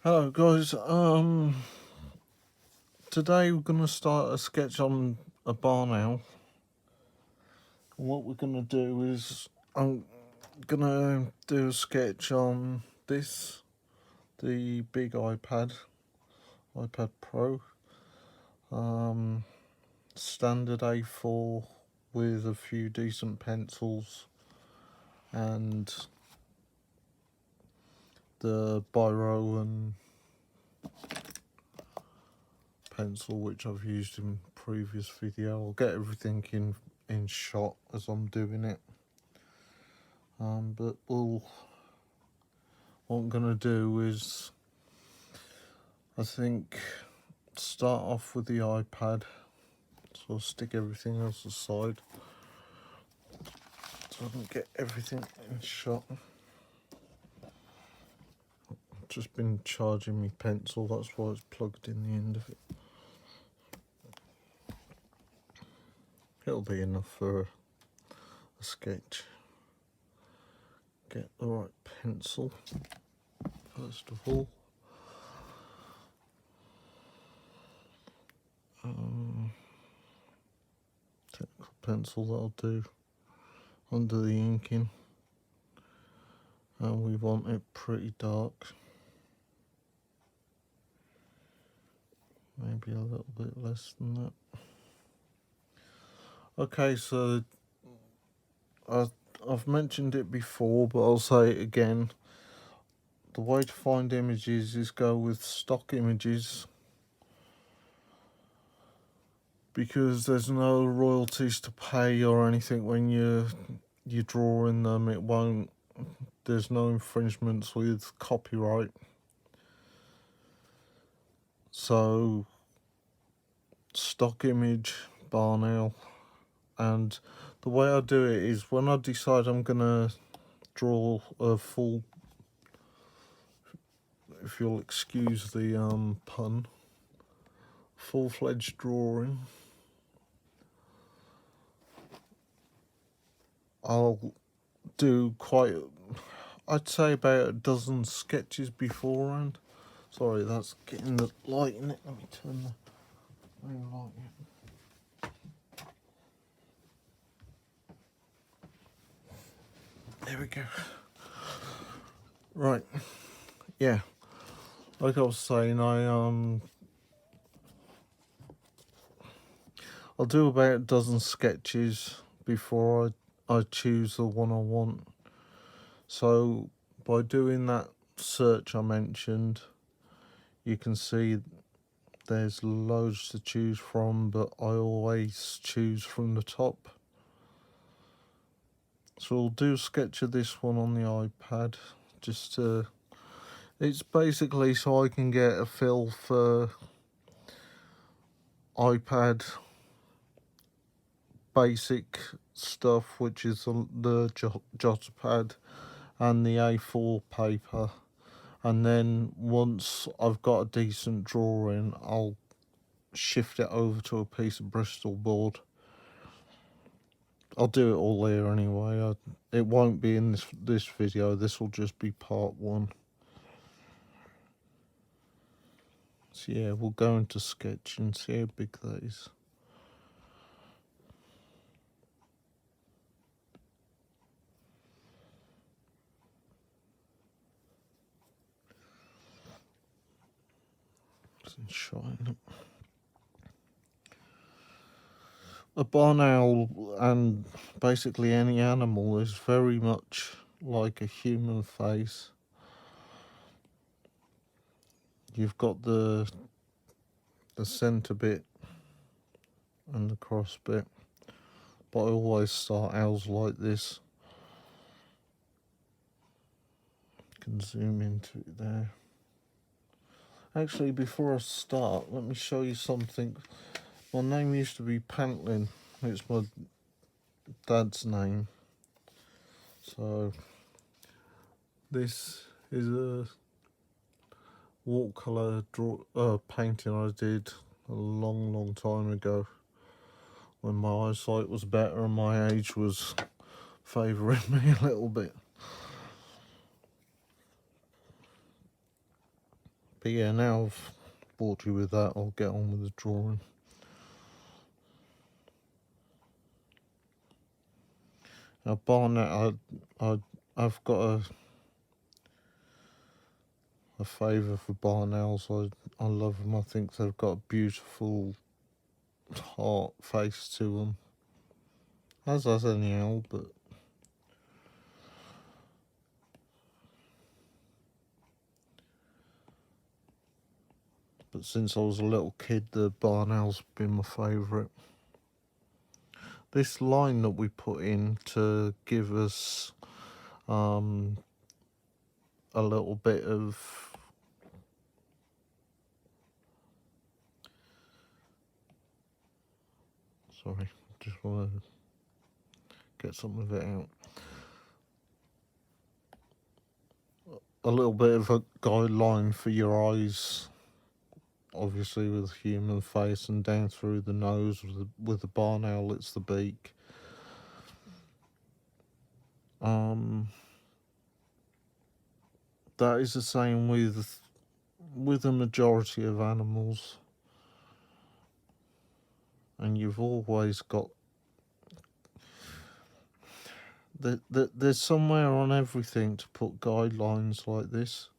Hello guys, today we're gonna start a sketch on a barn owl. And what we're gonna do is I'm gonna do a sketch on this, the big iPad Pro, standard A4 with a few decent pencils and the biro and pencil which I've used in previous video. I'll get everything in shot as I'm doing it. But what I'm gonna do is, I think, start off with the iPad. So I'll stick everything else aside so I can get everything in shot. I've just been charging my pencil, that's why it's plugged in the end of it. It'll be enough for a sketch. Get the right pencil first of all. Technical pencil, that'll do, under the inking, and we want it pretty dark, maybe a little bit less than that. Okay, so I've mentioned it before, but I'll say it again. The way to find images is go with stock images, because there's no royalties to pay or anything when you're drawing them. It won't. There's no infringements with copyright. So stock image, barn owl. And the way I do it is, when I decide I'm gonna draw a full, if you'll excuse the pun, full-fledged drawing, I'll do I'd say about a dozen sketches beforehand. Sorry, that's getting the light in it. Let me turn the ring light in. There we go. Right, yeah. Like I was saying, I'll do about a dozen sketches before I choose the one I want. So by doing that search I mentioned, you can see there's loads to choose from, but I always choose from the top. So we'll do a sketch of this one on the iPad, just to, it's basically so I can get a feel for iPad basic stuff, which is the jotter pad and the A4 paper. And then once I've got a decent drawing, I'll shift it over to a piece of Bristol board. I'll do it all here anyway. It won't be in this video. This will just be part one. So yeah, we'll go into sketch and see how big that is. It's shine. A barn owl, and basically any animal, is very much like a human face. You've got the centre bit and the cross bit, but I always start owls like this. You can zoom into it there. Actually, before I start, let me show you something. My name used to be Pantlin. It's my dad's name. So this is a watercolour painting I did a long time ago, when my eyesight was better and my age was favouring me a little bit. But yeah, now I've bored you with that, I'll get on with the drawing. Now, barnet, I've got a favour for barnails. I love them. I think they've got a beautiful heart face to them, as does any owl, but since I was a little kid, the barn owl's been my favourite. This line that we put in to give us a little bit of sorry, just want to get some of it out. A little bit of a guideline for your eyes, obviously with human face, and down through the nose with the barn owl, it's the beak. That is the same with a majority of animals, and you've always got there's somewhere on everything to put guidelines like this.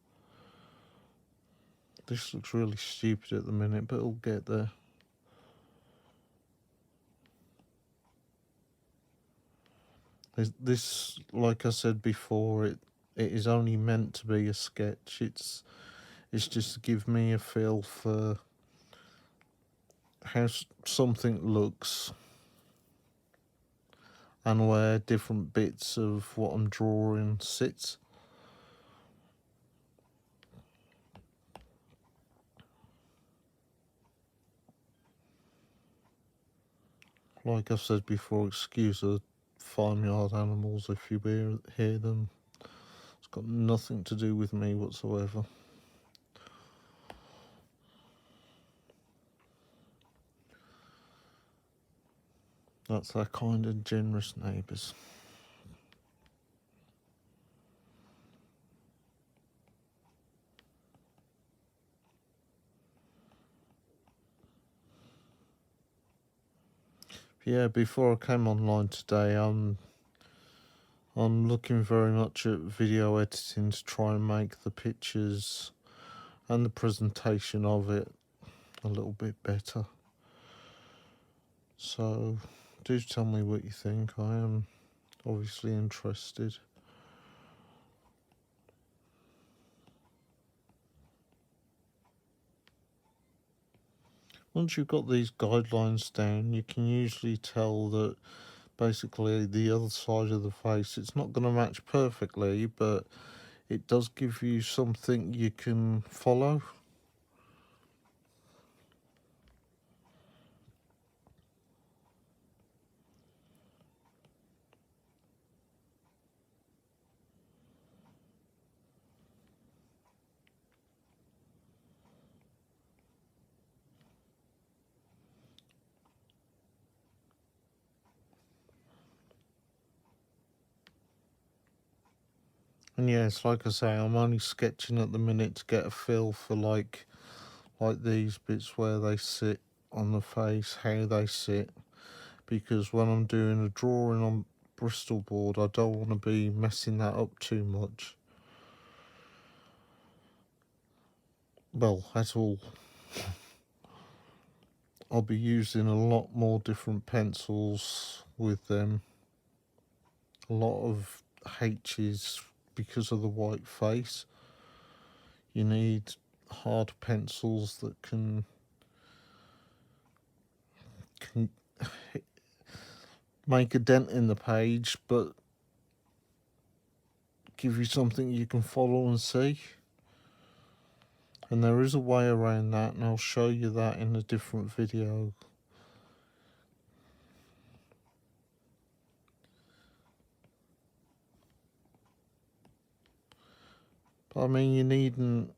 This looks really stupid at the minute, but it'll get there. This, like I said before, it is only meant to be a sketch. It's just to give me a feel for how something looks and where different bits of what I'm drawing sits. Like I said before, excuse the farmyard animals if you hear them. It's got nothing to do with me whatsoever. That's our kind and generous neighbours. Yeah, before I came online today, I'm looking very much at video editing to try and make the pictures and the presentation of it a little bit better. So do tell me what you think. I am obviously interested. Once you've got these guidelines down, you can usually tell that basically the other side of the face, it's not going to match perfectly, but it does give you something you can follow. And yes, like I say, I'm only sketching at the minute to get a feel for like these bits where they sit on the face, how they sit, because when I'm doing a drawing on Bristol board, I don't want to be messing that up too much. Well, at all. I'll be using a lot more different pencils with them. A lot of H's because of the white face. You need hard pencils that can make a dent in the page, but give you something you can follow and see. And there is a way around that, and I'll show you that in a different video. But I mean, you needn't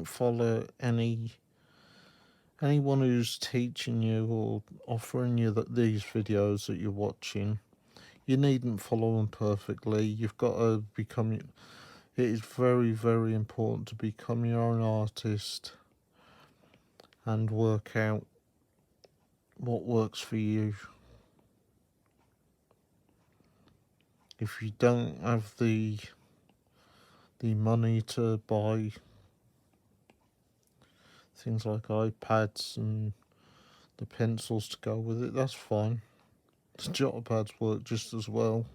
follow anyone who's teaching you or offering you these videos that you're watching. You needn't follow them perfectly. You've got to become. It is very, very important to become your own artist and work out what works for you. If you don't have the money to buy things like iPads and the pencils to go with it, that's fine. The jotter pads work just as well.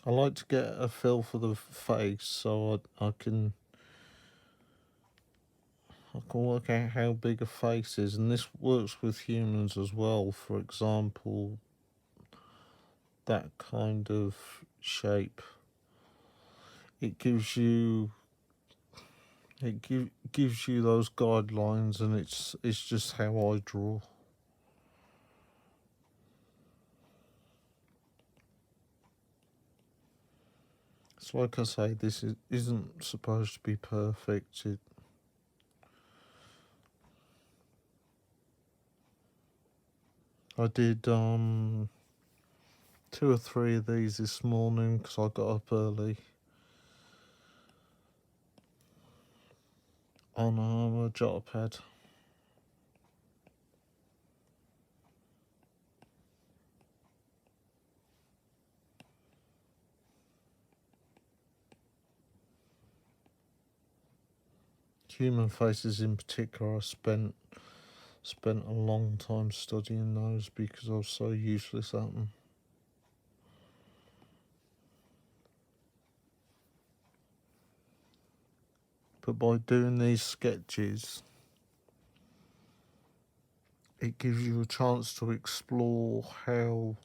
I like to get a feel for the face so I can work out how big a face is, and this works with humans as well. For example, that kind of shape, it gives you gives you those guidelines, and it's just how I draw. So like I say, this isn't supposed to be perfect. I did 2 or 3 of these this morning because I got up early on a jotter pad. Human faces in particular, I spent a long time studying those because I was so useless at them. But by doing these sketches, it gives you a chance to explore how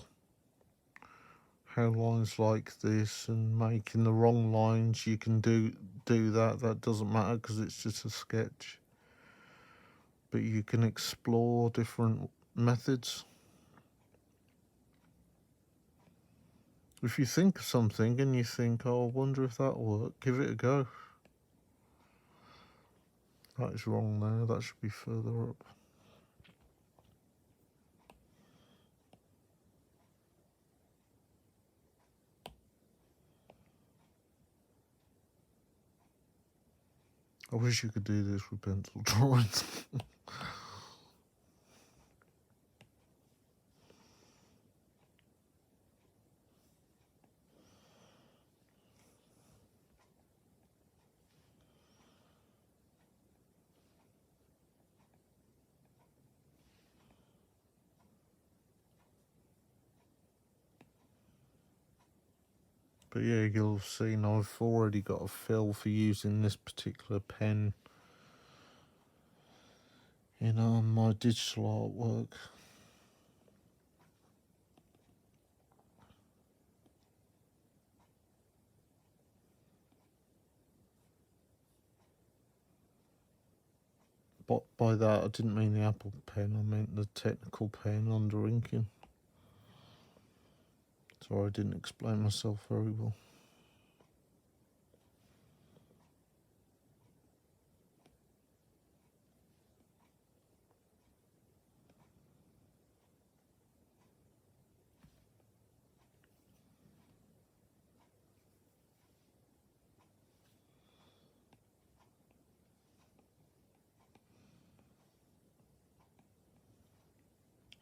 lines like this, and making the wrong lines, you can do that doesn't matter because it's just a sketch. But you can explore different methods. If you think of something and you think, oh, I wonder if that'll work, give it a go. That is wrong there, that should be further up. I wish you could do this with pencil drawings. But yeah, you'll have seen I've already got a feel for using this particular pen in my digital artwork. But by that I didn't mean the Apple pen, I meant the technical pen under inking. Sorry, I didn't explain myself very well.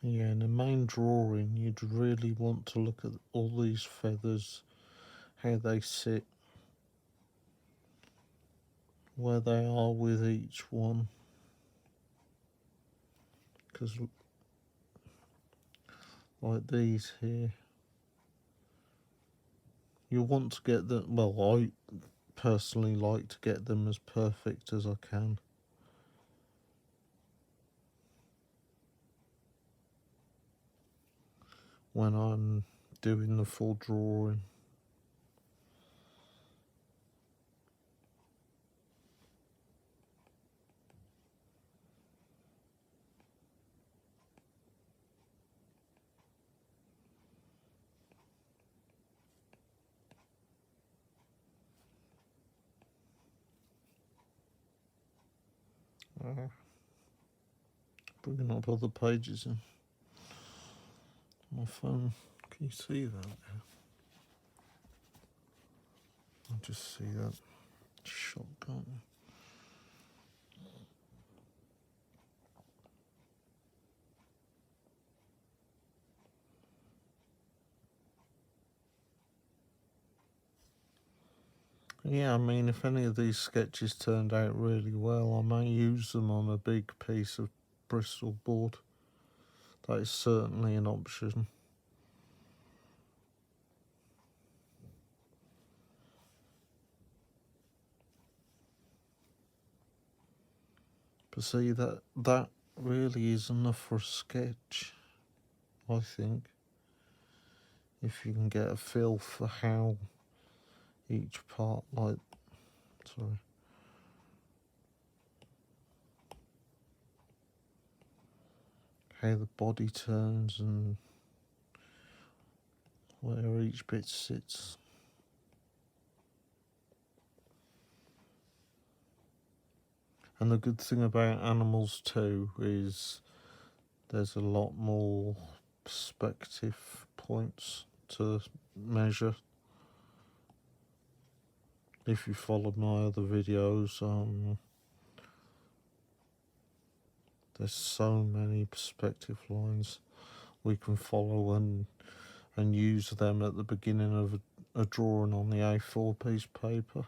Yeah, in the main drawing, you'd really want to look at all these feathers, how they sit, where they are with each one. Because, like these here, you want to get them, well, I personally like to get them as perfect as I can. When I'm doing the full drawing. Bringing up other pages in. my phone. Can you see that? I just see that shotgun. Yeah, I mean, if any of these sketches turned out really well, I may use them on a big piece of Bristol board. That is certainly an option. But see, that really is enough for a sketch, I think. If you can get a feel for how each part, how the body turns and where each bit sits. And the good thing about animals too is there's a lot more perspective points to measure. If you followed my other videos, there's so many perspective lines we can follow and use them at the beginning of a drawing on the A4 piece of paper.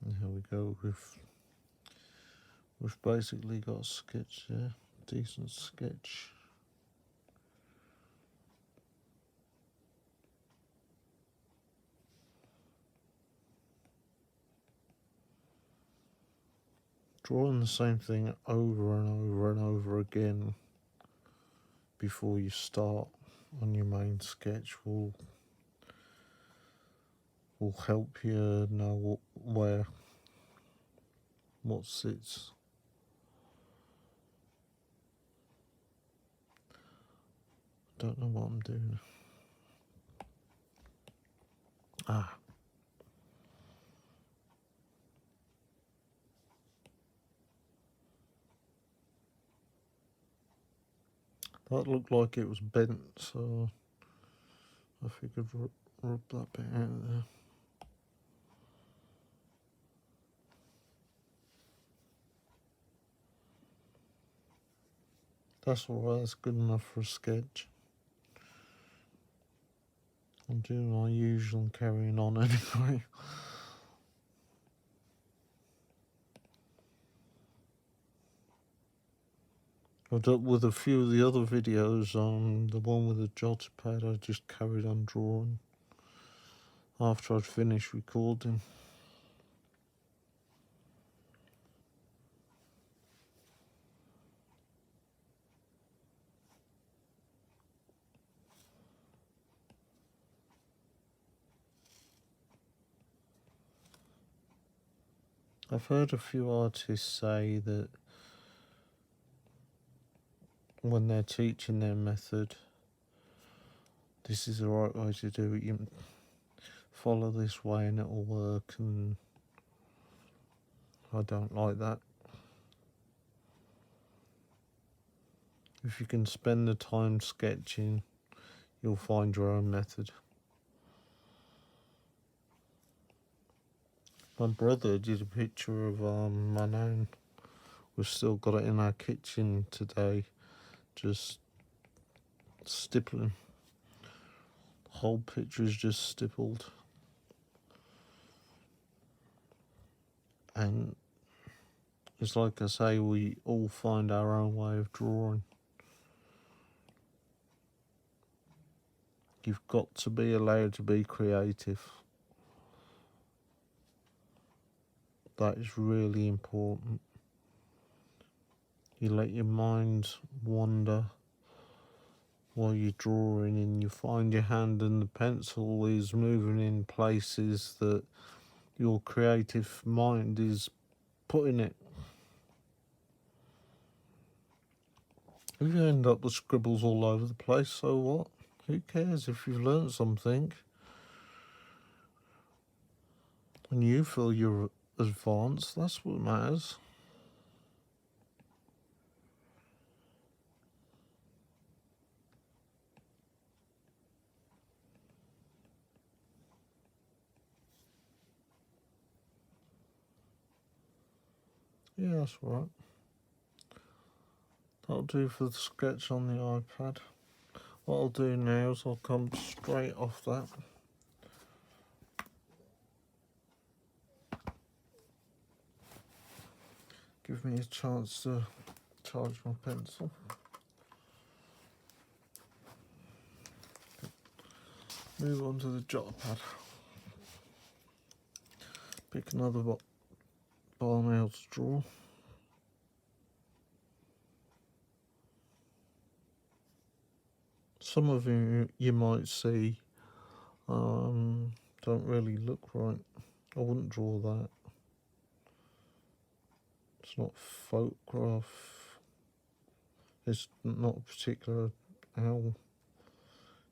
And here we go. We've basically got a sketch here, decent sketch. Drawing the same thing over and over and over again before you start on your main sketch will help you know what sits. Don't know what I'm doing. That looked like it was bent, so I figured rub that bit out of there. That's alright, that's good enough for a sketch. I'm doing my usual and carrying on anyway. With a few of the other videos, the one with the jotter pad, I just carried on drawing after I'd finished recording. I've heard a few artists say that when they're teaching their method, this is the right way to do it. You follow this way and it'll work, and I don't like that. If you can spend the time sketching, you'll find your own method. My brother did a picture of my nan. We've still got it in our kitchen today, just stippling. The whole picture is just stippled. And it's like I say, we all find our own way of drawing. You've got to be allowed to be creative. That is really important. You let your mind wander while you're drawing, and you find your hand and the pencil is moving in places that your creative mind is putting it. If you end up with scribbles all over the place, so what? Who cares if you've learned something and you feel you're advanced? That's what matters. Yeah, that's right. That'll do for the sketch on the iPad. What I'll do now is I'll come straight off that. Give me a chance to charge my pencil. Move on to the jot pad. Pick another bar nail to draw. Some of you might see don't really look right. I wouldn't draw that. It's not photograph. It's not a particular owl.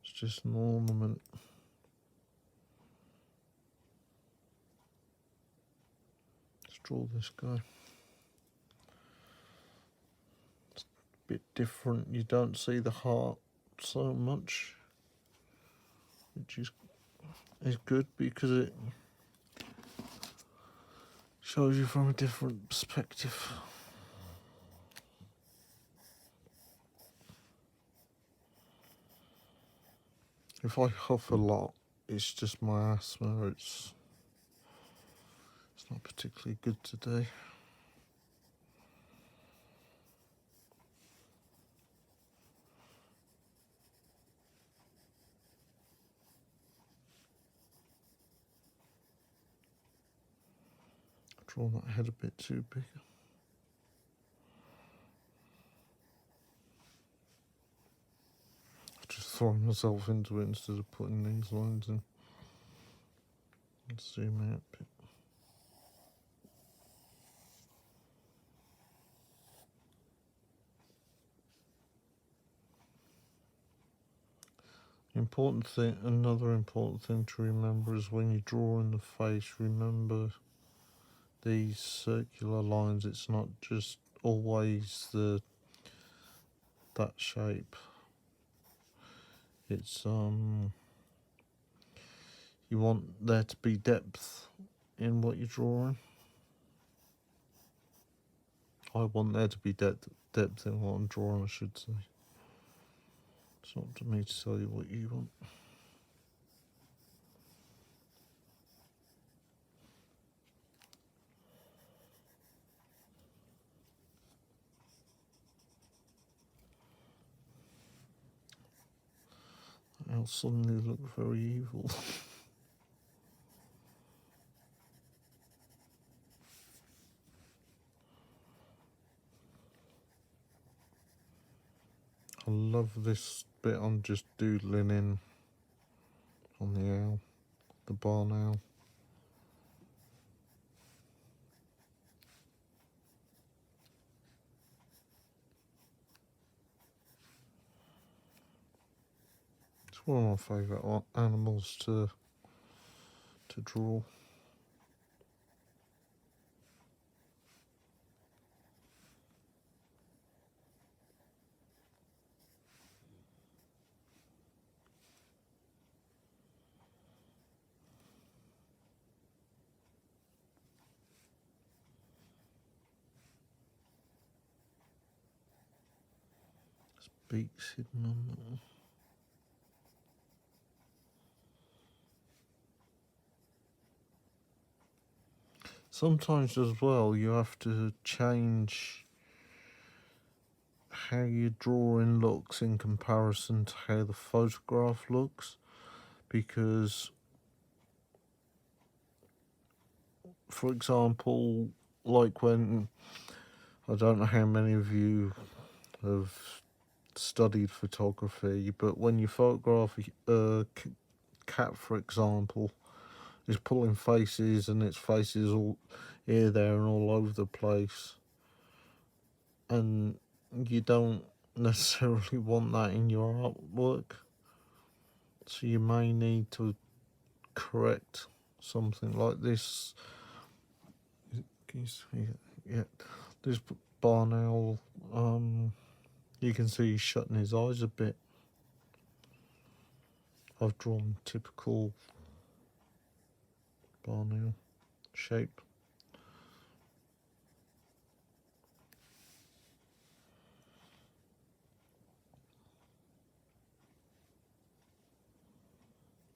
It's just an ornament. Let's draw this guy. It's a bit different. You don't see the heart so much, which is good because it shows you from a different perspective. If I huff a lot, it's just my asthma. It's not particularly good today. I've drawn that head a bit too big. I've just thrown myself into it instead of putting these lines in. Let's zoom out a bit. Another important thing to remember is when you draw in the face, remember these circular lines. It's not just always that shape. It's you want there to be depth in what you're drawing. I want there to be depth in what I'm drawing, I should say. It's not to me to tell you what you want. I'll suddenly look very evil. I love this bit I'm just doodling in on the owl, the barn owl. It's one of my favourite animals to draw. Beaks hidden on that one. Sometimes as well you have to change how your drawing looks in comparison to how the photograph looks, because for example, like when I don't know how many of you have studied photography, but when you photograph a cat, for example, it's pulling faces and its faces all here, there, and all over the place, and you don't necessarily want that in your artwork, so you may need to correct something like this. Can you see it? Yeah, this barn owl, you can see he's shutting his eyes a bit. I've drawn typical barn owl shape.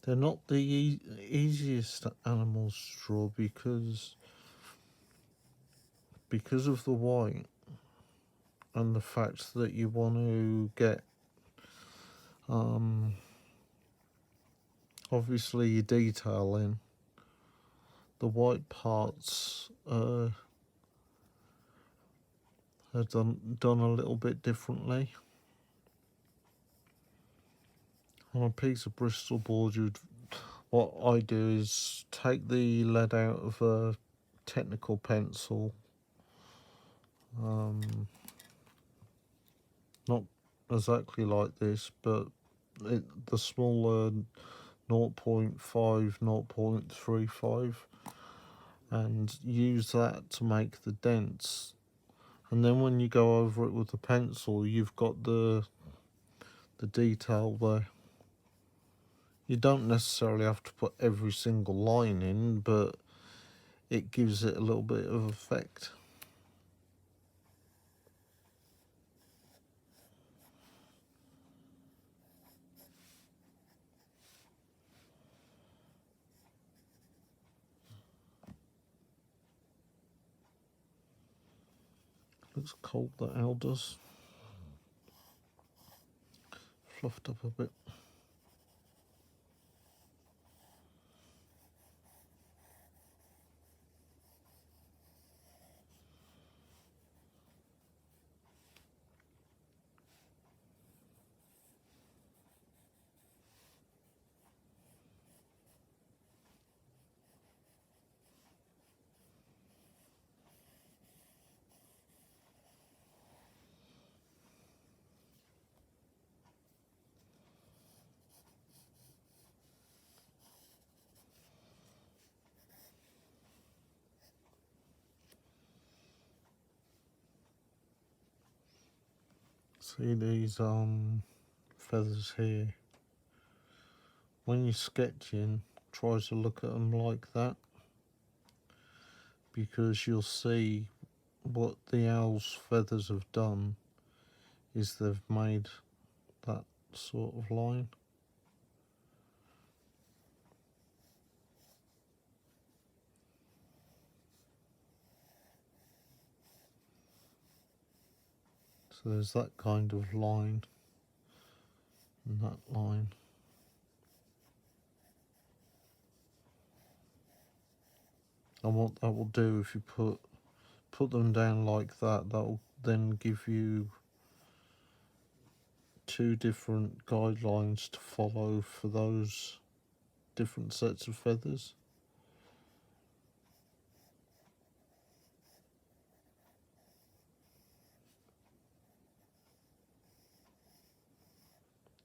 They're not the easiest animals to draw because of the white and the fact that you want to get obviously your detail in. The white parts are done a little bit differently. On a piece of Bristol board, what I do is take the lead out of a technical pencil, not exactly like this, but the smaller 0.5, 0.35, and use that to make the dents. And then when you go over it with the pencil, you've got the detail there. You don't necessarily have to put every single line in, but it gives it a little bit of effect. Looks cold, that owl does. Fluffed up a bit. See these feathers here? When you're sketching, try to look at them like that, because you'll see what the owl's feathers have done is they've made that sort of line. So there's that kind of line and that line. And what that will do, if you put them down like that, that will then give you two different guidelines to follow for those different sets of feathers.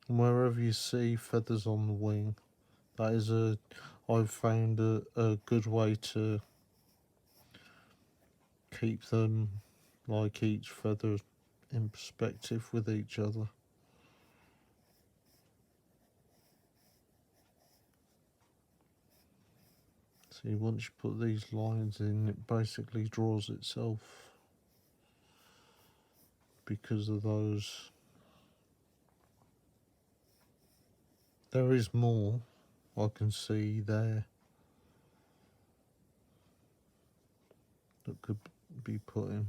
And wherever you see feathers on the wing, that is I've found a good way to keep them like each feather in perspective with each other. See, once you put these lines in, it basically draws itself because of those. There is more I can see there that could be put in.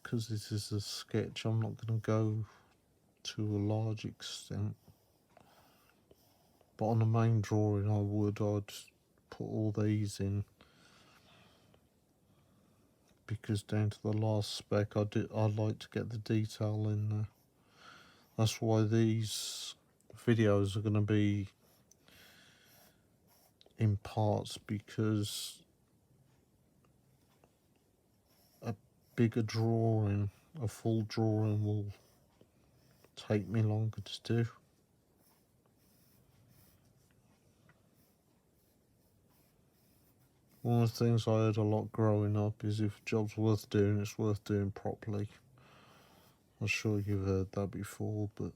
Because this is a sketch, I'm not going to go to a large extent. But on the main drawing I'd put all these in, because down to the last speck I like to get the detail in there. That's why these videos are going to be in parts, because a bigger drawing, a full drawing, will take me longer to do. One of the things I heard a lot growing up is if a job's worth doing, it's worth doing properly. I'm sure you've heard that before, but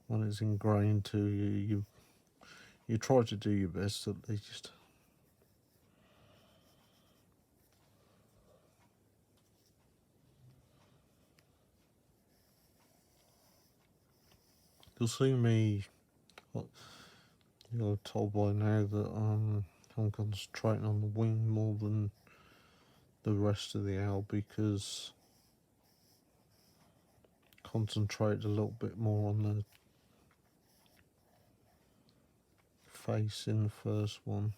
when it's ingrained to you, you try to do your best at least. You'll see me, you're told by now that I'm concentrating on the wing more than the rest of the owl, because concentrate a little bit more on the face in the first one.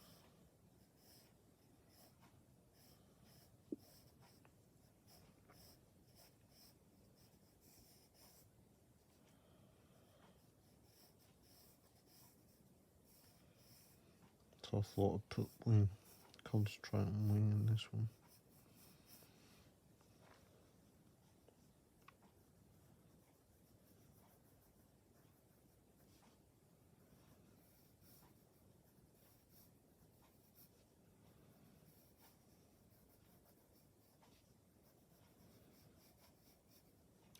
So I thought I'd put wing, concentrate on wing in this one.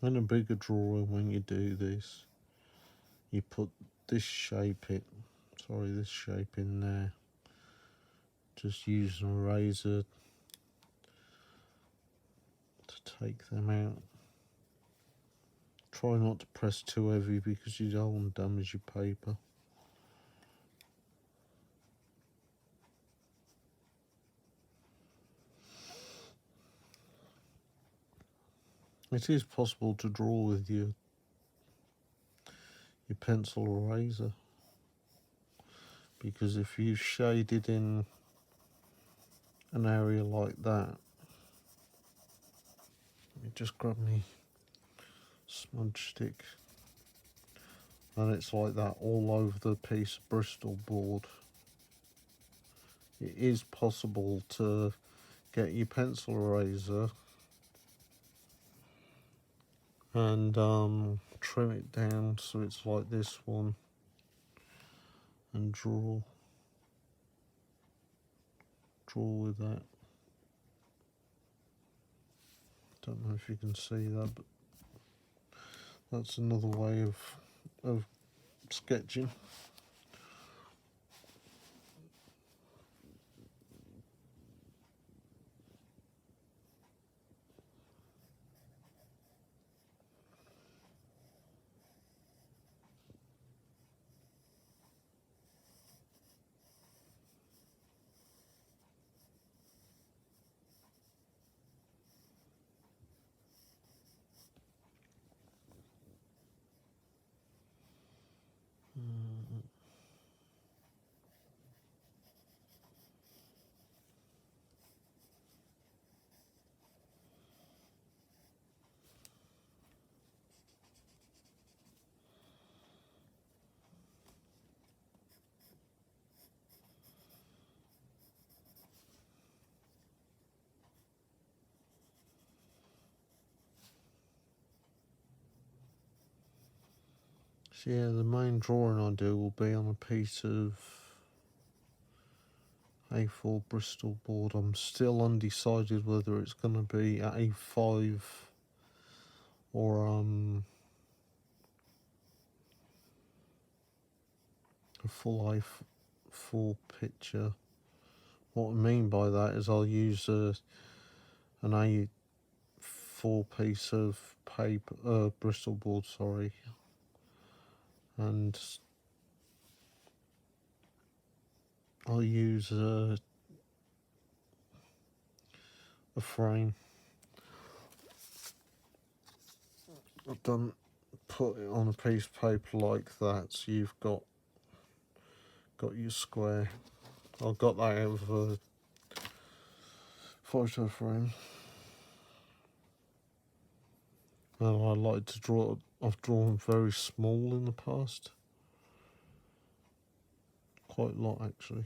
And a bigger drawing, when you do this, you put this shape in there. Just using a razor to take them out. Try not to press too heavy because you don't want to damage your paper. It is possible to draw with your pencil or razor, because if you shaded in an area like that, you just grab me smudge stick, and it's like that all over the piece of Bristol board. It is possible to get your pencil eraser and trim it down so it's like this one, and draw with that. Don't know if you can see that, but that's another way of sketching. So yeah, the main drawing I do will be on a piece of A4 Bristol board. I'm still undecided whether it's going to be A5 or a full A4 picture. What I mean by that is I'll use an A4 piece of paper, Bristol board, sorry, and I'll use a frame. I've put it on a piece of paper like that, so you've got your square. I got that out of photo frame. And I like to draw. I've drawn very small in the past. Quite a lot, actually.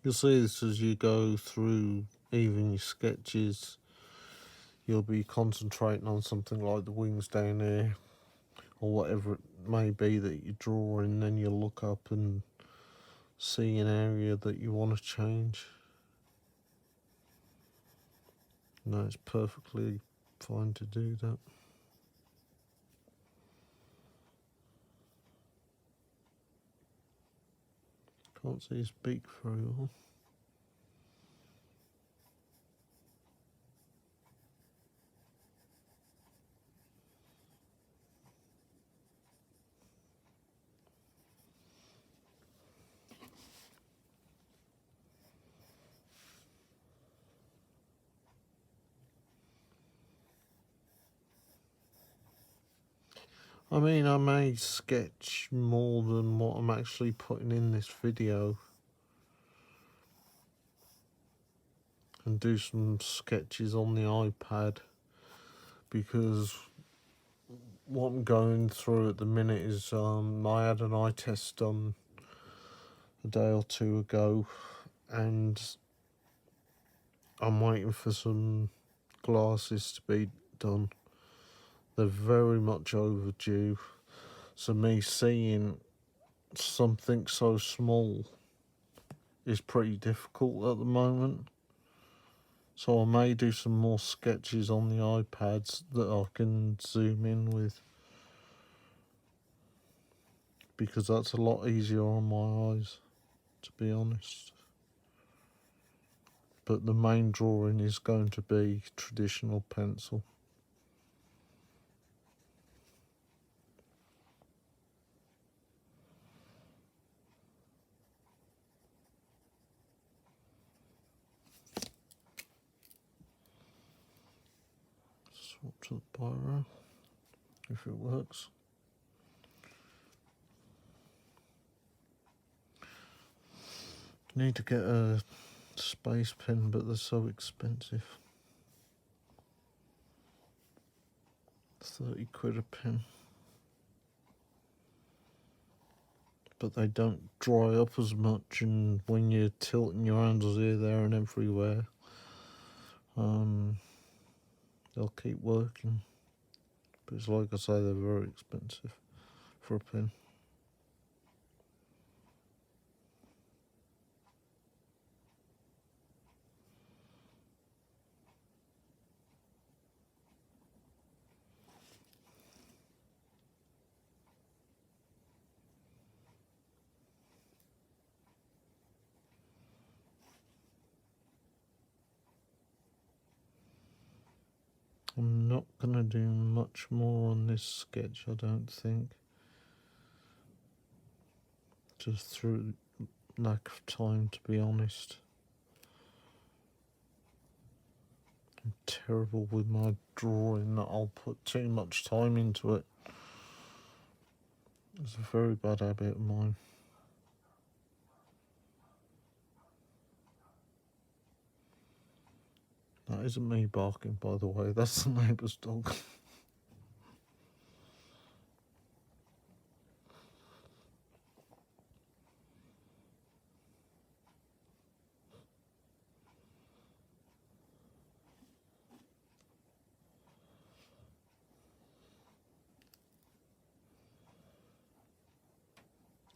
You'll see this as you go through even your sketches. You'll be concentrating on something like the wings down there, or whatever it may be that you draw, and then you'll look up and see an area that you want to change. No, it's perfectly fine to do that. Can't see his beak very well. I mean, I may sketch more than what I'm actually putting in this video and do some sketches on the iPad, because what I'm going through at the minute is I had an eye test done a day or two ago, and I'm waiting for some glasses to be done. They're very much overdue. So me seeing something so small is pretty difficult at the moment. So I may do some more sketches on the iPads that I can zoom in with, because that's a lot easier on my eyes, to be honest. But the main drawing is going to be traditional pencil. Swap to the biro, if it works. Need to get a space pen, but they're so expensive. 30 quid a pen. But they don't dry up as much, and when you're tilting your handles here, there and everywhere, they'll keep working. But it's like I say, they're very expensive for a pen. I'm not going to do much more on this sketch, I don't think. Just through lack of time, to be honest. I'm terrible with my drawing, that I'll put too much time into it. It's a very bad habit of mine. That isn't me barking, by the way, that's the neighbour's dog.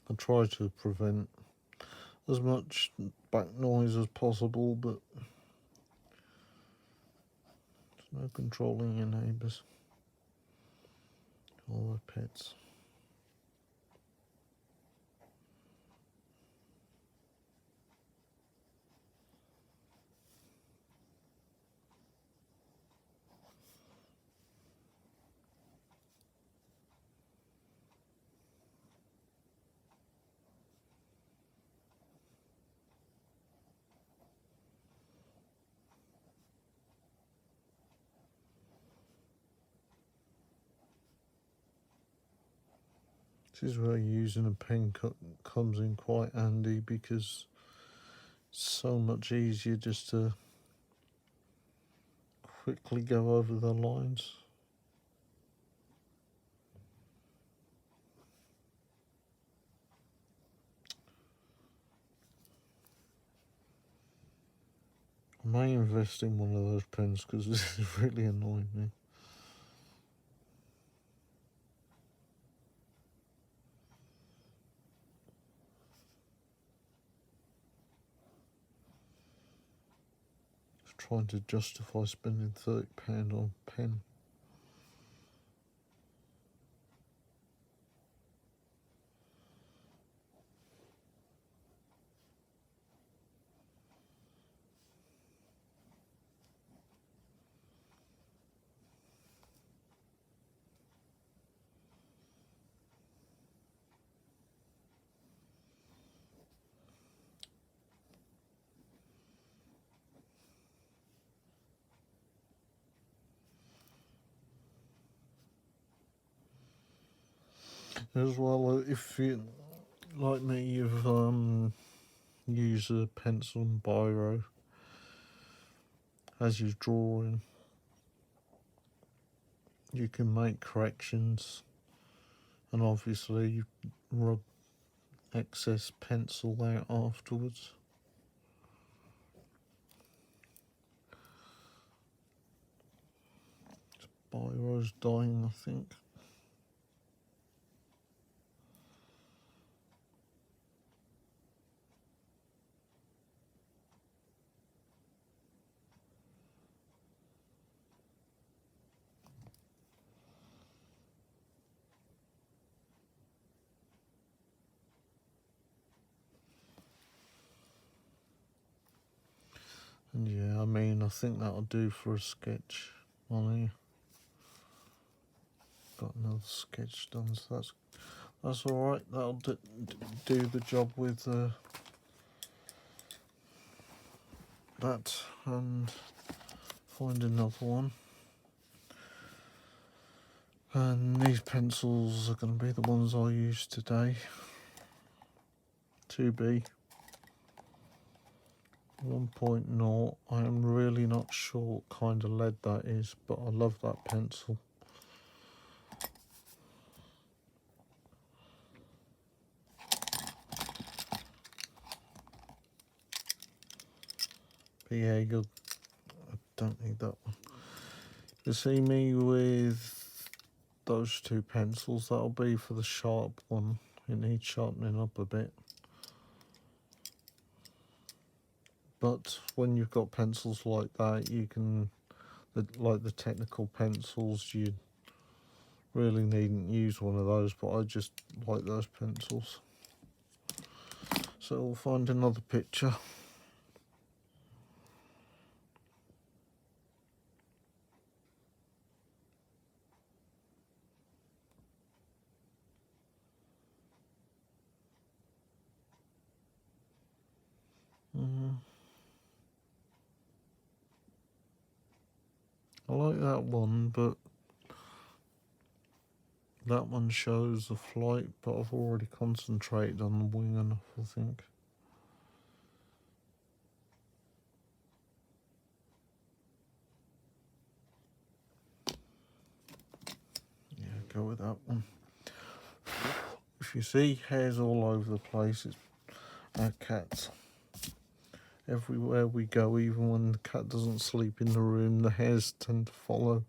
I try to prevent as much back noise as possible, but there's no controlling your neighbours or their pets. This is where using a pen comes in quite handy, because it's so much easier just to quickly go over the lines. I may invest in one of those pens because this is really annoying me. Just trying to justify spending £30 on a pen. As well, if you, like me, you've used a pencil and biro as you're drawing, you can make corrections, and obviously you rub excess pencil out afterwards. Biro's dying, I think. And yeah, I mean, I think that'll do for a sketch on here. Got another sketch done, so that's all right. That'll do the job with that, and find another one. And these pencils are going to be the ones I use today. 2B 1.0. I am really not sure what kind of lead that is, but I love that pencil. But yeah, I don't need that one. You see me with those two pencils, that'll be for the sharp one. It needs sharpening up a bit. But when you've got pencils like that, you can, like the technical pencils, you really needn't use one of those, but I just like those pencils. So we'll find another picture. I like that one, but that one shows the flight, but I've already concentrated on the wing enough, I think. Yeah, go with that one. If you see hairs all over the place, it's our cats. Everywhere we go, even when the cat doesn't sleep in the room, the hairs tend to follow.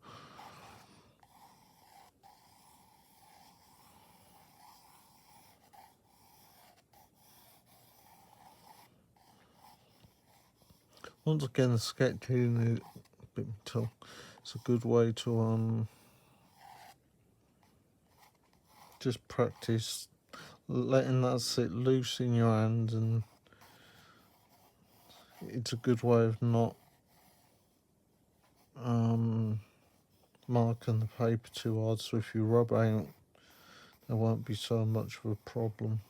Once again, the sketching is a bit tough. It's a good way to just practice letting that sit loose in your hand, and it's a good way of not marking the paper too hard, so if you rub out, there won't be so much of a problem.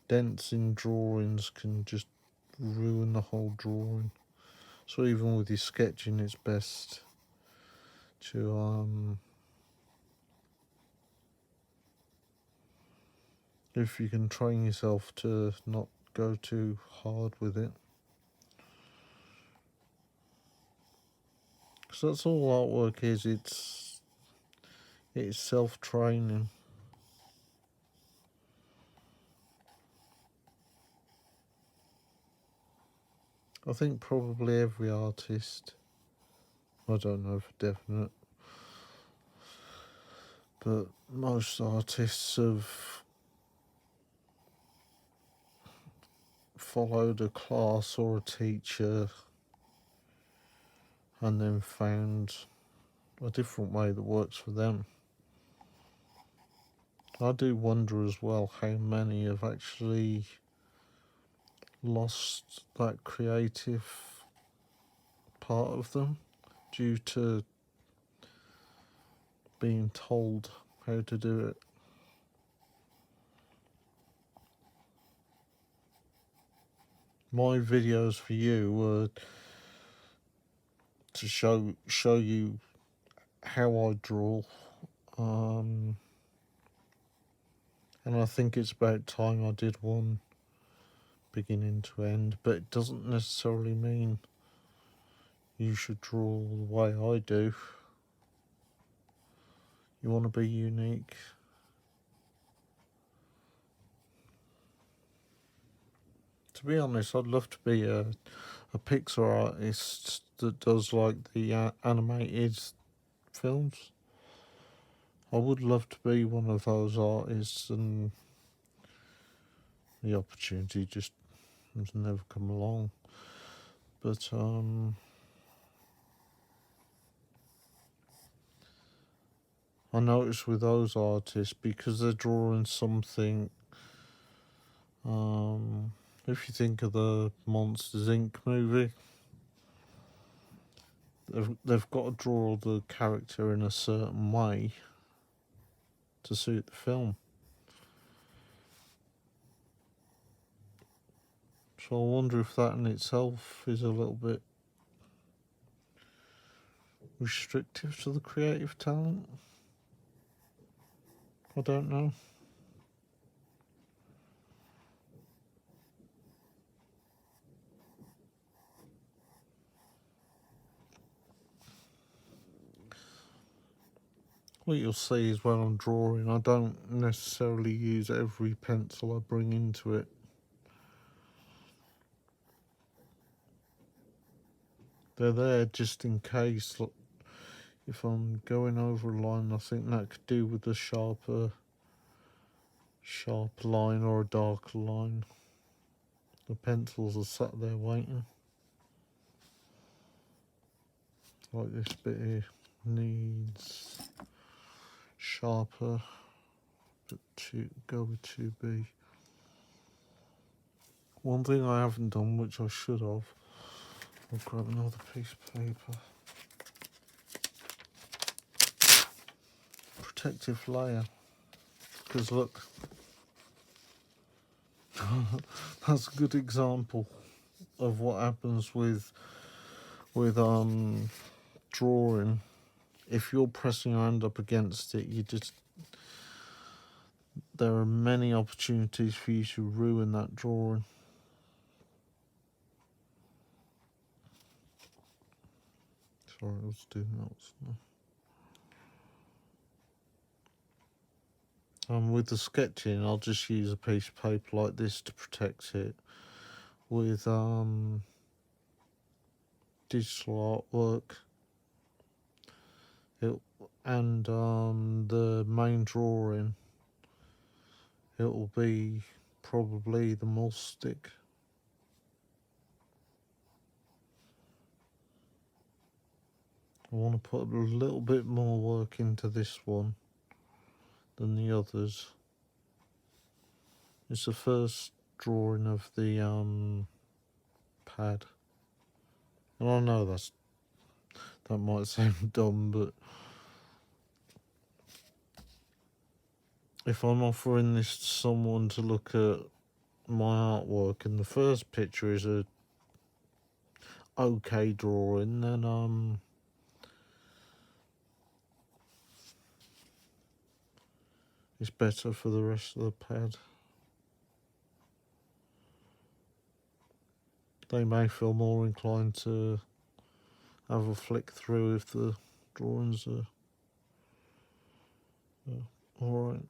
Dents in drawings can just ruin the whole drawing, so even with your sketching, it's best to if you can train yourself to not go too hard with it. Because that's all artwork is, it's self-training. I think probably every artist, I don't know for definite, but most artists have followed a class or a teacher and then found a different way that works for them. I do wonder as well how many have actually lost that creative part of them due to being told how to do it. My videos for you were to show you how I draw, and I think it's about time I did one beginning to end, but it doesn't necessarily mean you should draw the way I do. You want to be unique. To be honest, I'd love to be a Pixar artist that does like the animated films. I would love to be one of those artists, and the opportunity just has never come along. But I notice with those artists, because they're drawing something, if you think of the Monsters Inc. movie, they've got to draw the character in a certain way to suit the film. So I wonder if that in itself is a little bit restrictive to the creative talent. I don't know. What you'll see is when I'm drawing, I don't necessarily use every pencil I bring into it. They're there just in case. Look, if I'm going over a line, I think that could do with a sharp line or a darker line. The pencils are sat there waiting. Like this bit here needs sharper, but go with 2B. One thing I haven't done, which I should have, I'll grab another piece of paper. Protective layer. Because look, that's a good example of what happens with drawing. If you're pressing your hand up against it, there are many opportunities for you to ruin that drawing. Sorry, I was doing that. With the sketching, I'll just use a piece of paper like this to protect it. With digital artwork, and the main drawing, it will be probably the mulch stick. I want to put a little bit more work into this one than the others. It's the first drawing of the pad, and I know that might sound dumb, but if I'm offering this to someone to look at my artwork and the first picture is a okay drawing, then is better for the rest of the pad. They may feel more inclined to have a flick through if the drawings are alright.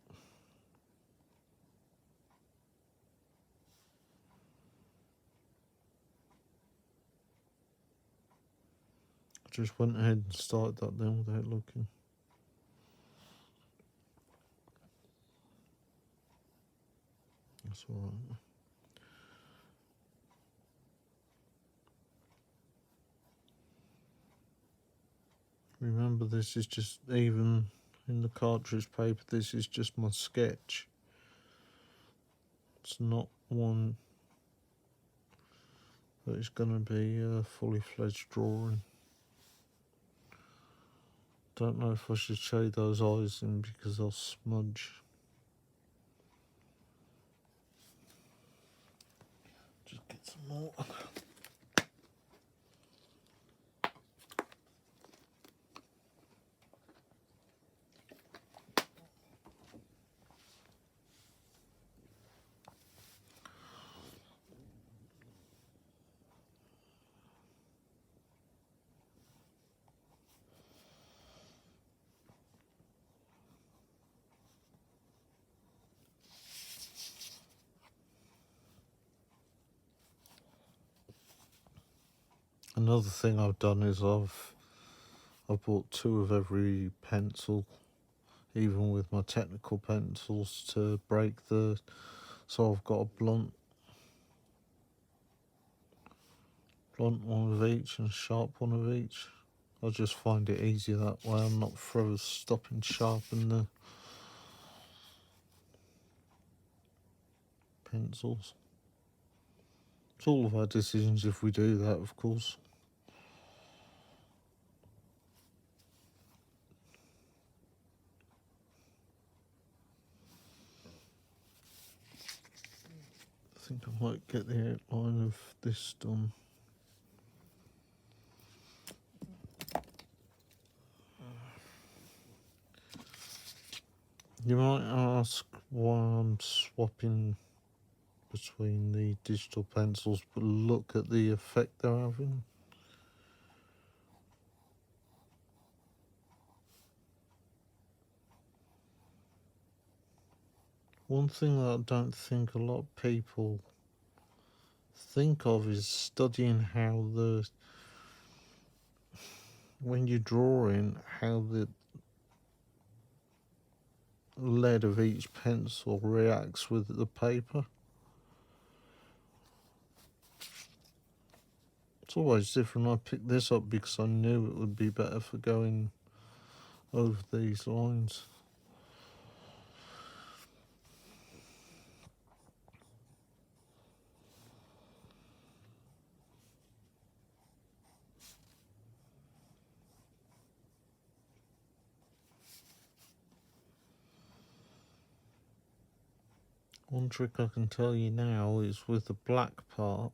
I just went ahead and started that then without looking. That's alright. Remember, this is just, even in the cartridge paper, this is just my sketch. It's not one that is going to be a fully fledged drawing. Don't know if I should shade those eyes in because they'll smudge. Just get some more. Another thing I've done is I've bought 2 of every pencil, even with my technical pencils, to break the. So I've got a blunt one of each and a sharp one of each. I just find it easier that way. I'm not forever stopping sharpen the pencils. It's all of our decisions if we do that, of course. I think I might get the outline of this done. You might ask why I'm swapping between the digital pencils, but look at the effect they're having. One thing that I don't think a lot of people think of is studying how when you're drawing, how the lead of each pencil reacts with the paper. It's always different. I picked this up because I knew it would be better for going over these lines. One trick I can tell you now is with the black part,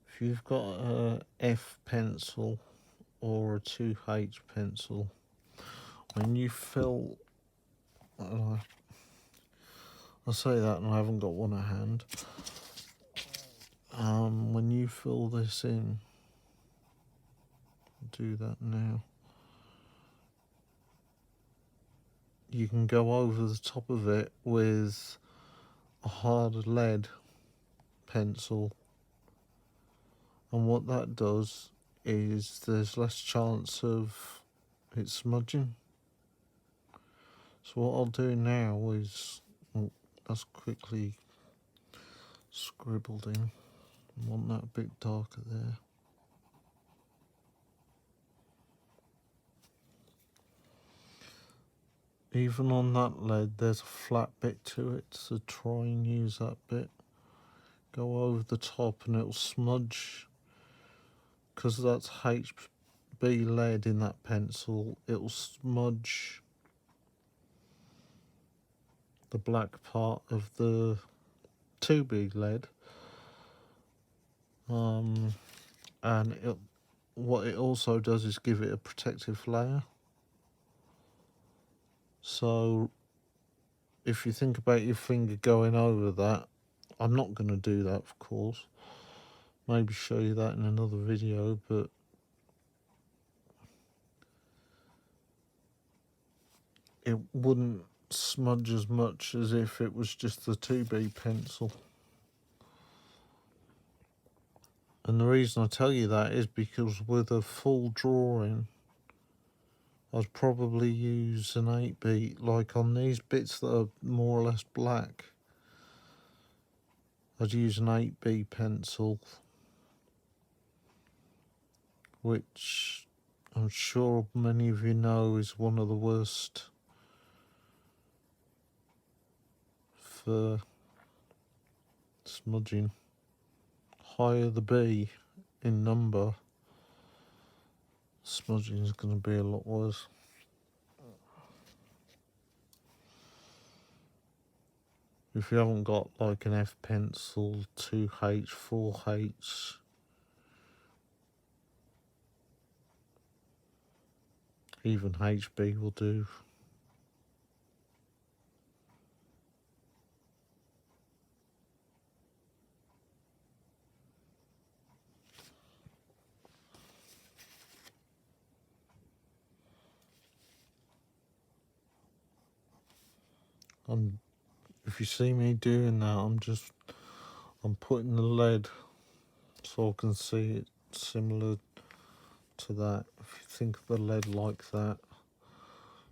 if you've got a F pencil or a 2H pencil, when you fill, I say that and I haven't got one at hand, when you fill this in, do that now, you can go over the top of it with a hard lead pencil, and what that does is there's less chance of it smudging. So what I'll do now is, that's quickly scribbled in. I want that a bit darker there. Even on that lead, there's a flat bit to it, so try and use that bit. Go over the top and it'll smudge, because that's HB lead in that pencil, it'll smudge the black part of the 2B lead. And what it also does is give it a protective layer. So if you think about your finger going over that, I'm not going to do that, of course. Maybe show you that in another video, but it wouldn't smudge as much as if it was just the 2B pencil. And the reason I tell you that is because with a full drawing, I'd probably use an 8B, like on these bits that are more or less black. I'd use an 8B pencil, which I'm sure many of you know is one of the worst for smudging. Higher the B in number, smudging is going to be a lot worse. If you haven't got like an F pencil, 2H, 4H, even HB will do. And if you see me doing that, I'm putting the lead so I can see it similar to that. If you think of the lead like that,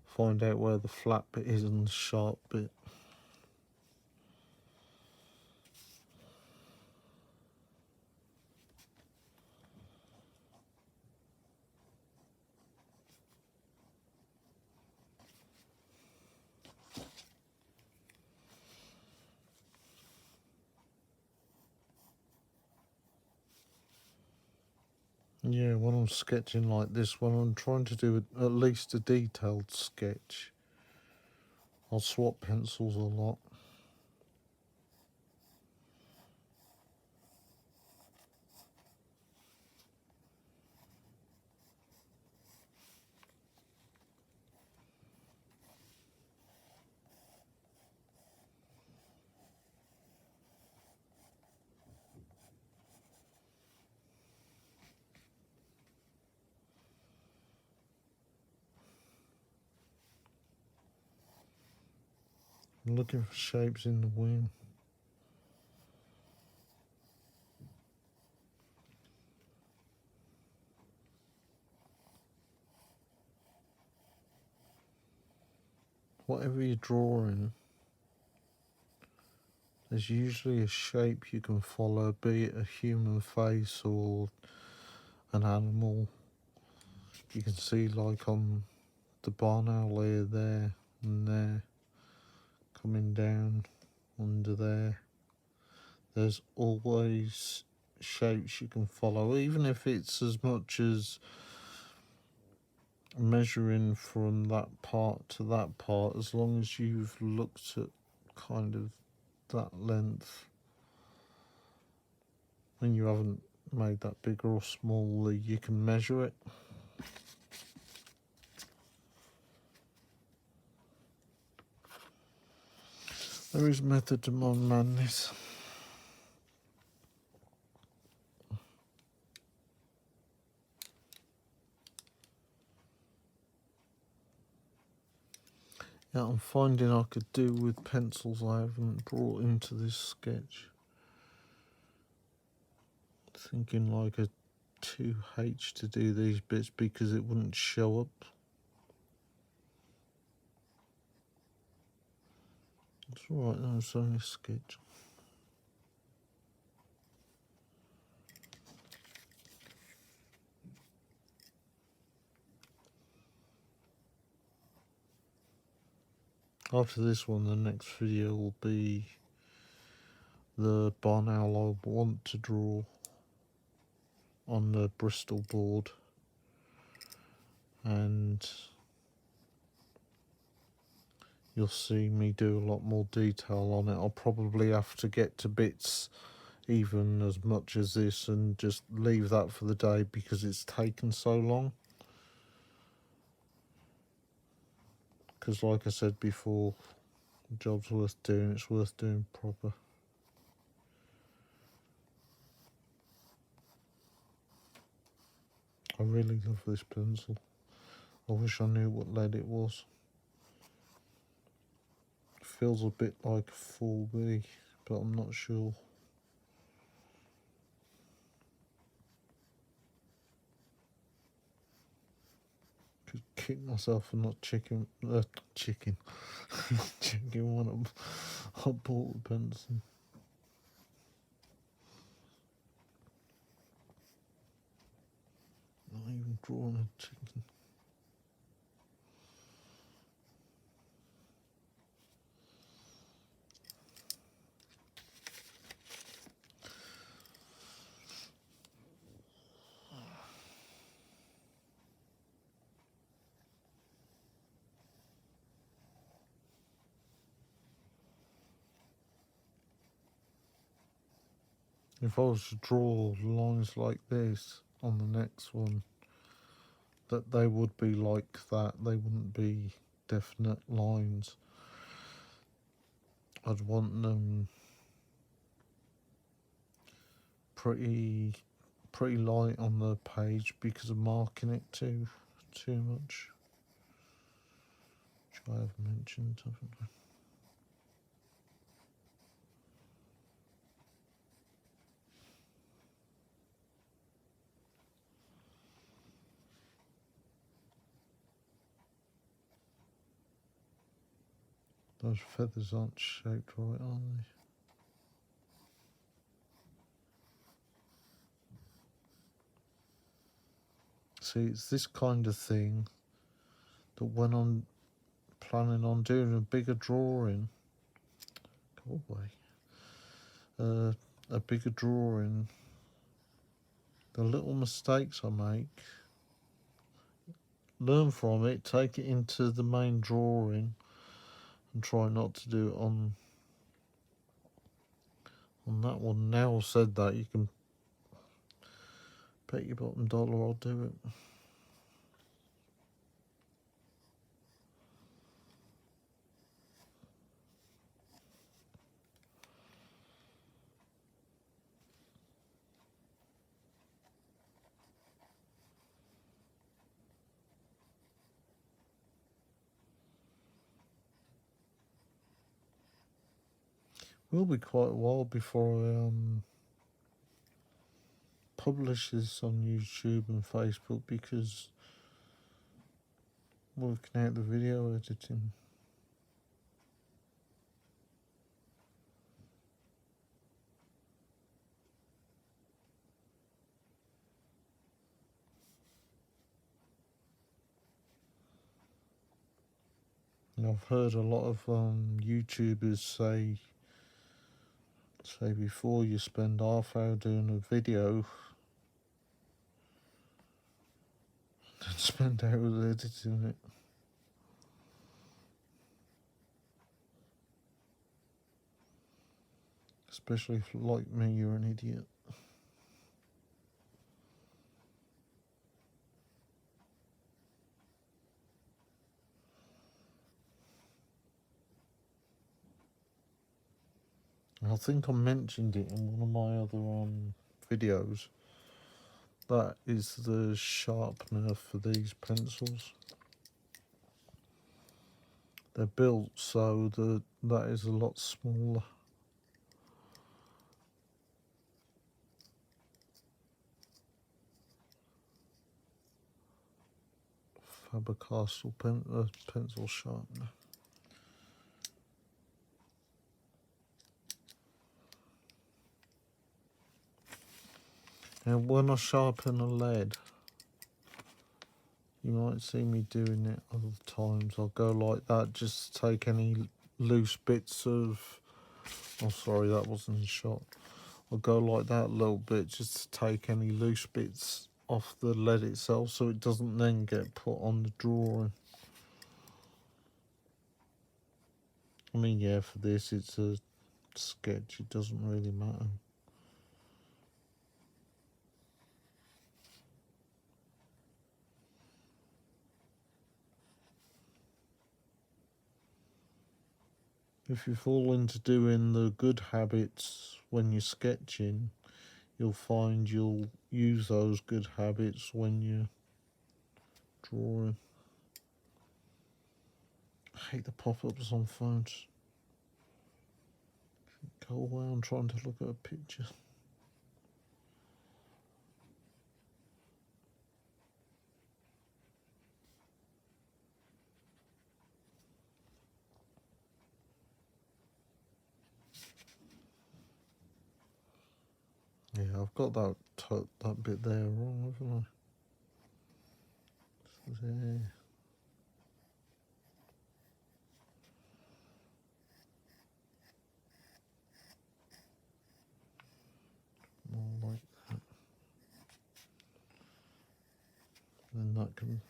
find out where the flat bit is and the sharp bit. Yeah, when I'm sketching like this, when I'm trying to do at least a detailed sketch, I'll swap pencils a lot. I'm looking for shapes in the wing. Whatever you're drawing, there's usually a shape you can follow, be it a human face or an animal. You can see like on the barn owl layer there and there, coming down under there. There's always shapes you can follow, even if it's as much as measuring from that part to that part, as long as you've looked at kind of that length and you haven't made that bigger or smaller, you can measure it. There is method to my madness. Yeah, I'm finding I could do with pencils I haven't brought into this sketch. Thinking like a 2H to do these bits because it wouldn't show up. It's alright, no, it's only a sketch. After this one, the next video will be the barn owl I want to draw on the Bristol board, and you'll see me do a lot more detail on it. I'll probably have to get to bits even as much as this and just leave that for the day because it's taken so long. because like I said before, the job's worth doing, it's worth doing proper. I really love this pencil. I wish I knew what lead it was. It feels a bit like 4B, but I'm not sure. Could kick myself for not checking one I bought the pencil. Not even drawing a chicken. If I was to draw lines like this on the next one, that they would be like that. They wouldn't be definite lines. I'd want them pretty light on the page because of marking it too much. Which I have mentioned, haven't I? Those feathers aren't shaped right, are they? See, it's this kind of thing that when I'm planning on doing a bigger drawing, go away, a bigger drawing, the little mistakes I make, learn from it, take it into the main drawing, and try not to do it on that one. Now I've said that, you can bet your bottom dollar I'll do it. Will be quite a while before I publish this on YouTube and Facebook because I'm working out the video editing. And I've heard a lot of YouTubers say before you spend half hour doing a video, then spend hours editing it. Especially if, like me, you're an idiot. I think I mentioned it in one of my other videos. That is the sharpener for these pencils. They're built so that is a lot smaller. Faber-Castell pencil sharpener. And when I sharpen a lead, you might see me doing it other times. I'll go like that, just to take any loose bits of... Oh, sorry, that wasn't a shot. I'll go like that a little bit, just to take any loose bits off the lead itself, so it doesn't then get put on the drawing. I mean, yeah, for this, it's a sketch. It doesn't really matter. if you fall into doing the good habits when you're sketching, you'll find you'll use those good habits when you're drawing. I hate the pop-ups on phones. Go away, I'm trying to look at a picture. Yeah, I've got that bit there wrong, haven't I? There. More like that. Then that can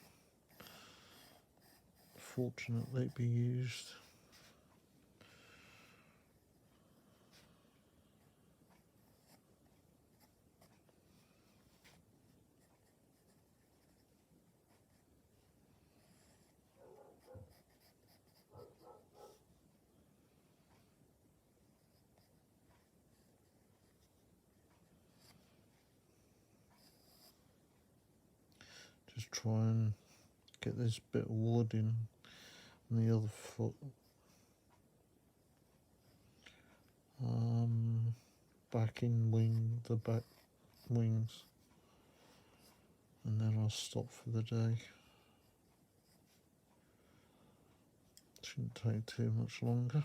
fortunately be used. Just try and get this bit of wood in the other foot. Back in the back wings, and then I'll stop for the day. Shouldn't take too much longer.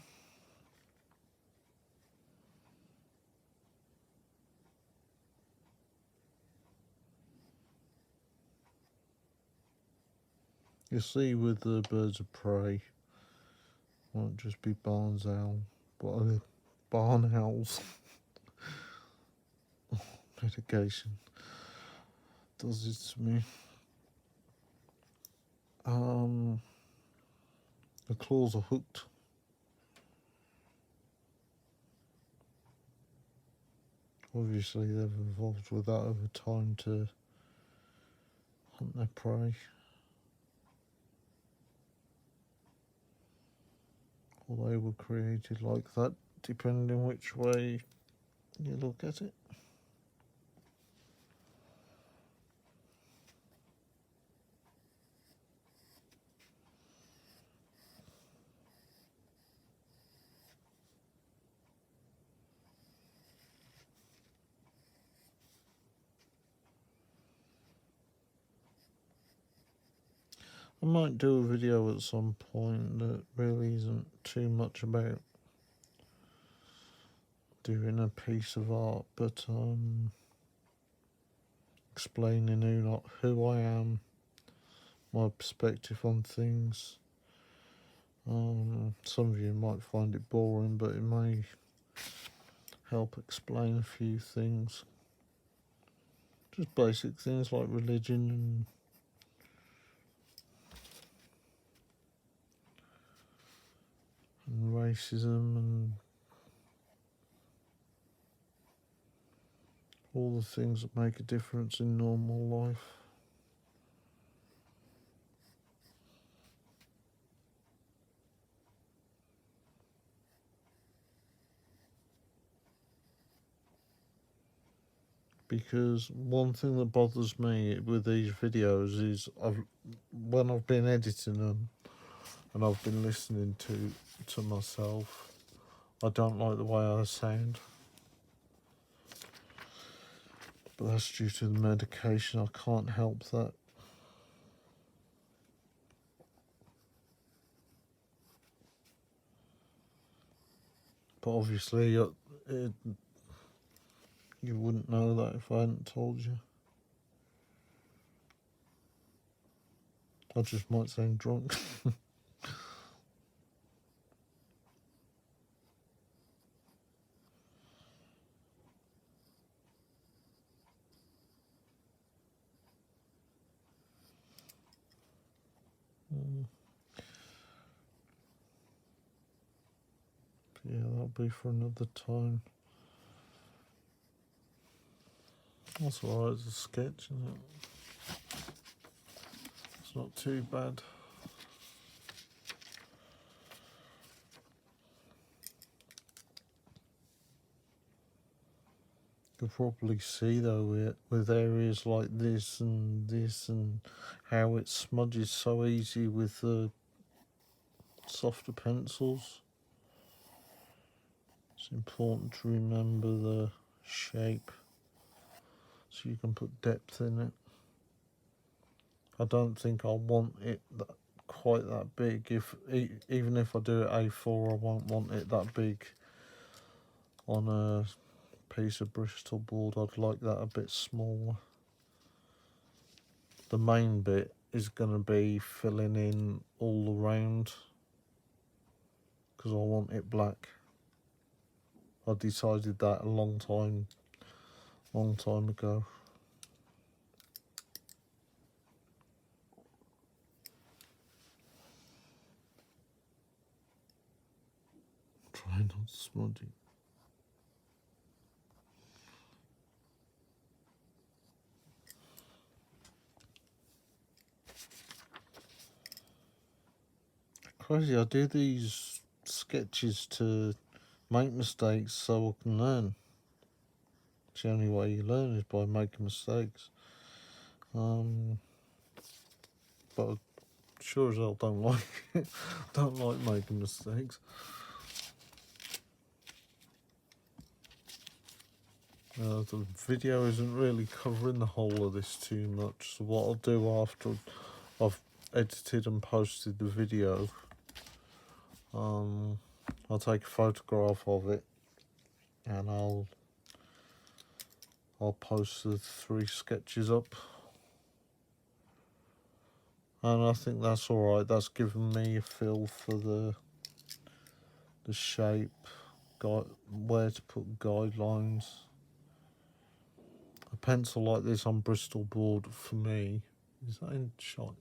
You see, with the birds of prey, won't just be barn owls. Medication does it to me. The claws are hooked. Obviously, they've evolved with that over time to hunt their prey. Or they were created like that, depending which way you look at it. I might do a video at some point that really isn't too much about doing a piece of art, but explaining who I am, my perspective on things. Some of you might find it boring, but it may help explain a few things. Just basic things like religion and racism and all the things that make a difference in normal life. Because one thing that bothers me with these videos is when I've been editing them and I've been listening to myself, I don't like the way I sound. But that's due to the medication. I can't help that. But obviously, you wouldn't know that if I hadn't told you. I just might sound drunk. Yeah, that'll be for another time. That's alright, it's a sketch, isn't it? It's not too bad. You'll probably see though with areas like this and how it smudges so easy with the softer pencils. It's important to remember the shape so you can put depth in it. I don't think I'll want it quite that big. Even if I do it A4, I won't want it that big on a piece of Bristol board. I'd like that a bit smaller. The main bit is going to be filling in all around because I want it black. I decided that a long time ago. Try not to smudge it. Crazy, I do these sketches to make mistakes so I can learn. It's the only way you learn is by making mistakes. But I sure as hell don't like it. Don't like making mistakes. The video isn't really covering the whole of this too much. So what I'll do after I've edited and posted the video, I'll take a photograph of it and I'll post the 3 sketches up. And I think that's alright. That's given me a feel for the shape, where to put guidelines. A pencil like this on Bristol board for me is that in shot.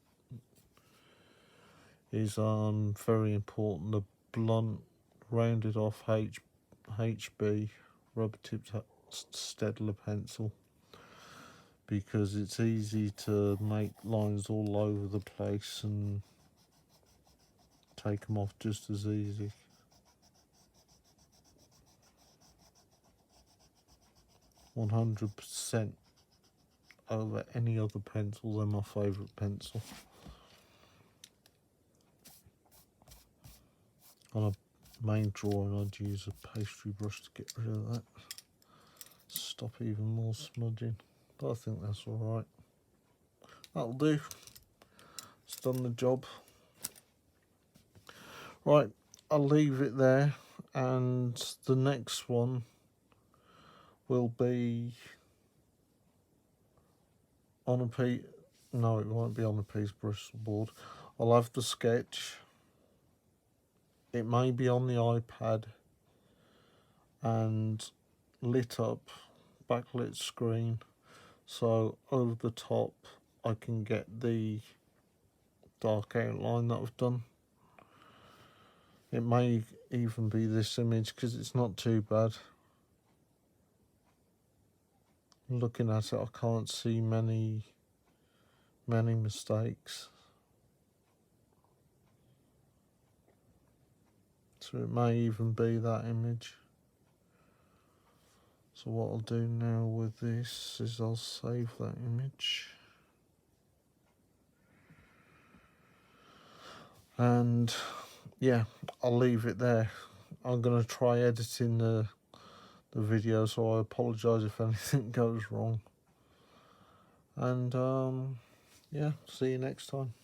Is very important. The blunt, rounded off HB rubber tipped Stedler pencil, because it's easy to make lines all over the place and take them off just as easy. %100% over any other pencil. They're my favourite pencil. On a main drawing, I'd use a pastry brush to get rid of that. Stop even more smudging. But I think that's alright. That'll do. It's done the job. Right, I'll leave it there, and the next one will be on a piece. No, it won't be on a piece of Bristol board. I'll have the sketch. It may be on the iPad and lit up, backlit screen, so over the top I can get the dark outline that I've done. It may even be this image because it's not too bad. Looking at it, I can't see many mistakes. So it may even be that image. So what I'll do now with this is I'll save that image. And yeah, I'll leave it there. I'm going to try editing the video, so I apologise if anything goes wrong. And yeah, see you next time.